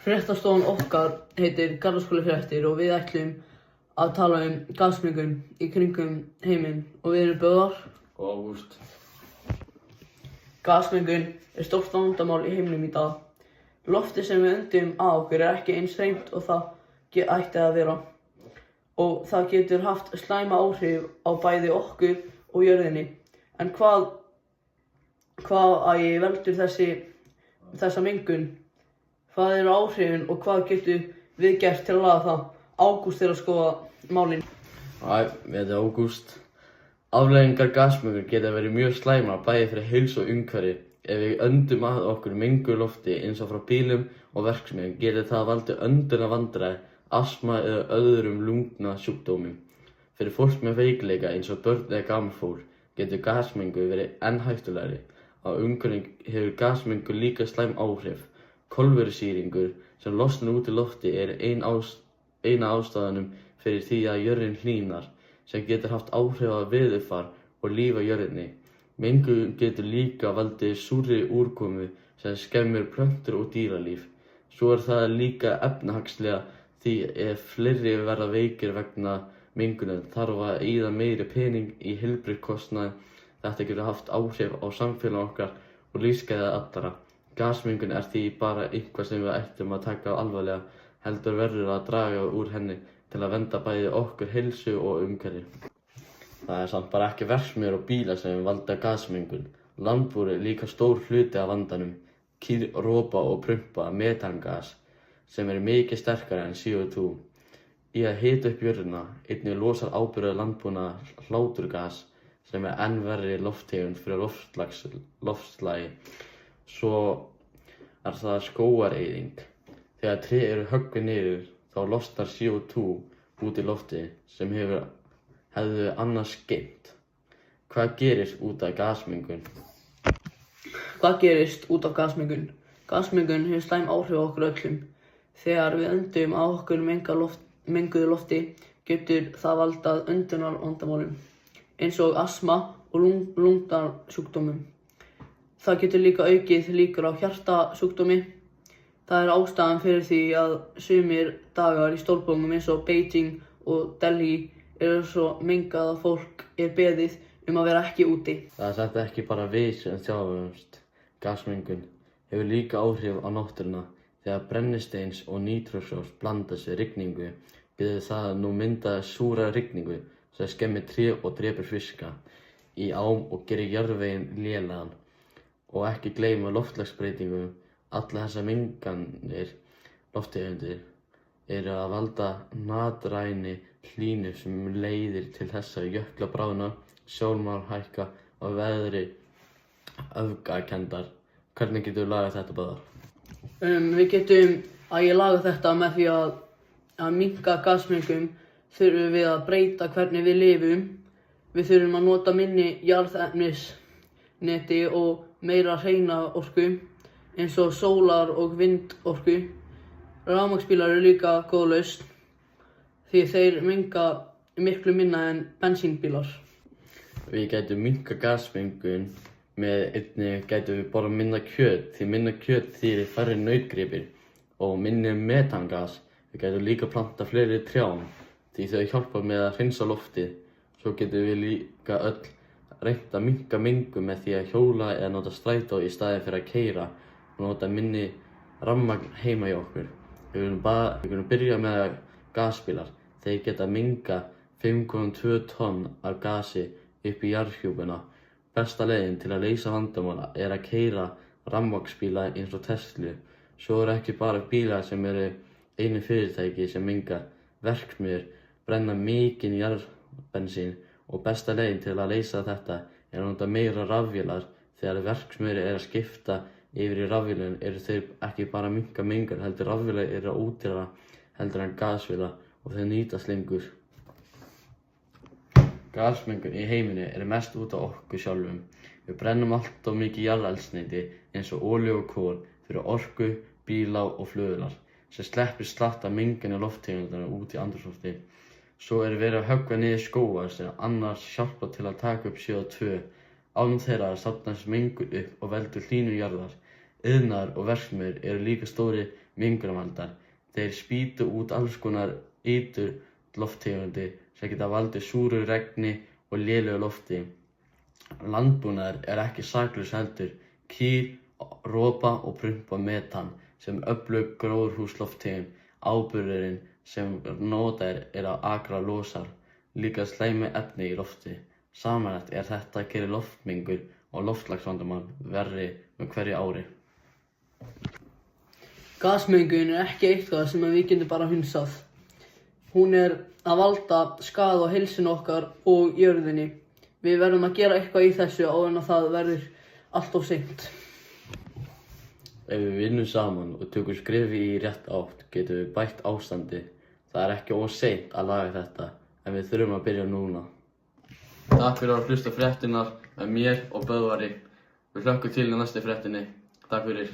Fréttastofan okkar heitir Garðaskóli Fréttir og við ætlum að tala gasmengun í kringum heiminn og við erum Böðvar og Ágúst. Gasmengun stórt vandamál í heiminum í dag. Loftið sem við öndum að okkur ekki eins hreint og það ætti að vera. Og það getur haft slæma áhrif á bæði okkur og jörðinni. En hvað veldur þessa mengun? Hvað eru áhrifin og hvað getum við gert til að laga það? Ágúst að skoða málin. Við heiti Ágúst. Afleiðingar gasmengunar geta verið mjög slæmar bæði fyrir heilsu og umhverfi. Ef við öndum að okkur menguðu lofti eins og frá bílum og verksmiðjum getur það valdið öndunarvandræði, astma eða öðrum lungnasjúkdómum. Fyrir fólk með veikleika eins og börn eða gamalt fólk getur gasmengun verið enn hættulegri. Á umhverfi hefur gasmengun líka slæm áhrif. Koltvísýringur sem losnar út í lofti eina ástæðan fyrir því að jörðin hlýnar, sem getur haft áhrif á veðurfar og líf á jörðinni. Mengun getur líka valdið súrri úrkomu sem skemmir plöntur og dýralíf. Svo það líka efnahagslega því ef fleiri verða veikir vegna mengunar þarf að eyða meiri pening í heilbrigðiskostnað. Þetta getur haft áhrif á samfélag okkar og lífsgæði allra. Gasmengun því bara eitthvað sem við ættum að taka alvarlega, heldur verður að draga úr henni til að vernda bæði okkur heilsu og umhverfi. Það samt bara ekki verksmiðjur og bílar sem valda gasmengun. Landbúnaður líka stór hluti af vandanum. Kýr ropa og prumpa metangas sem mikið sterkara en CO2. Í að hita upp jörðina einnig losar áburður landbúnaðar hláturgas sem enn verri lofttegund fyrir loftslagi. Svo það skógareyðing. Þegar tré eru höggvin niður þá losnar CO2 út í lofti sem hefðu annars geymt. Hvað gerist út af gasmengun? Hvað gerist út af gasmengun? Gasmengun hefur slæm áhrif á okkur öllum. Þegar við öndum að okkur menguðu lofti getur það valdið öndunarvandamálum eins og astma og lungnasjúkdómum. Það getur líka aukið líkur á hjartasjúkdómi. Það ástæðan fyrir því að sumir dagar í stórborgum eins og Beijing og Delhi svo mengað að fólk beðið að vera ekki úti. Það samt ekki bara við sem þjáumst. Gasmengun hefur líka áhrif á náttúruna. Þegar brennisteins og nítrósós blandast við rigningu getur það nú myndað súra rigningu sem skemmir tré og drepur fiska í ám og gerir jarðveginn lélegan. Og ekki gleyma loftslagsbreytingum. Allar þessar menganir lofttegundir að valda hnattræni hlýnu sem leiðir til þess að jöklar bráðna, sjónmál hækka og veðri öfgakenndar. Hvernig getum við lagað þetta, Böðvar? Við getum laga þetta með því að minnka gasmengun þurfum við að breyta hvernig við lifum. Við þurfum að nota minni jarðefnisneti og meira hreina orku eins og sólar- og vindorku. Rafmagnsbílar líka góð lausn því þeir menga miklu minna en bensínbílar. Við gætum minnkað gasmengun með einnig gætum við borðað minna kjöt því minna kjöt þýðir færri nautgripir og minni metangas. Við gætum líka plantað fleiri trjám því þau hjálpa með að hreinsa loftið. Svo getum við líka öll reynt að minnka mengun með því að hjóla eða nota strætó í staðinn fyrir að keyra og nota minni rafmagn heima í okkur. Við kunum byrja með gasbílar. Þeir geta mengað 5,2 tonn af gasi upp í jarðhjúpina. Besta leiðin til að leysa vandamál að keyra rafmagnsbíla eins og Tesla. Svo ekki bara bílar sem einu fyrirtæki sem menga. Verksmiðjur brenna mikinn jarðbensín og besta leiðin til að leysa þetta að nota meira rafvélar. Þegar verksmiðjur að skipta yfir í rafvélar þeir ekki bara minnka mengun heldur rafvélar ódýrara heldur en gasvélar og þeir nýtast lengur. Gasmengun í heiminum mest út af okkur sjálfum. Við brennum allt of mikið jarðeldsneyti eins og olíu og kol fyrir orku, bíla og flugvélar sem sleppir slatt af mengun lofttegundar út í andrúmsloftið. Svo verið að höggva niður skóga sem annars hjálpa til að taka upp CO2. Án þeirra safnast mengun upp og veldur hlýnun jarðar. Iðnaður og verksmiðjur eru líka stórir mengunarvaldar. Þeir spýta út alls konar eiturlofttegundir sem geta valdið súru regni og lélegu lofti. Landbúnaður ekki saklaus heldur. Kýr ropa og prumpa metan sem öflug gróðurhúsalofttegund. Áburðurinn sem notaður af akra losar líka slæmi efni í lofti. Samanlagt þetta gerir loftmengun og loftslagsvandamál verri með hverju ári. Gasmengun ekki eitthvað sem við getum bara hunsað. Hún að valda skaða á heilsunni okkar og jörðinni. Við verðum að gera eitthvað í þessu áður en það verður allt of seint. Ef við vinnum saman og tökum skrefi í rétt átt, getum við bætt ástandið. Það ekki of seint að laga þetta, en við þurfum að byrja núna. Takk fyrir að hlusta fréttirnar með mér og Böðvari. Við hlökkum til í næstu fréttinni. Takk fyrir.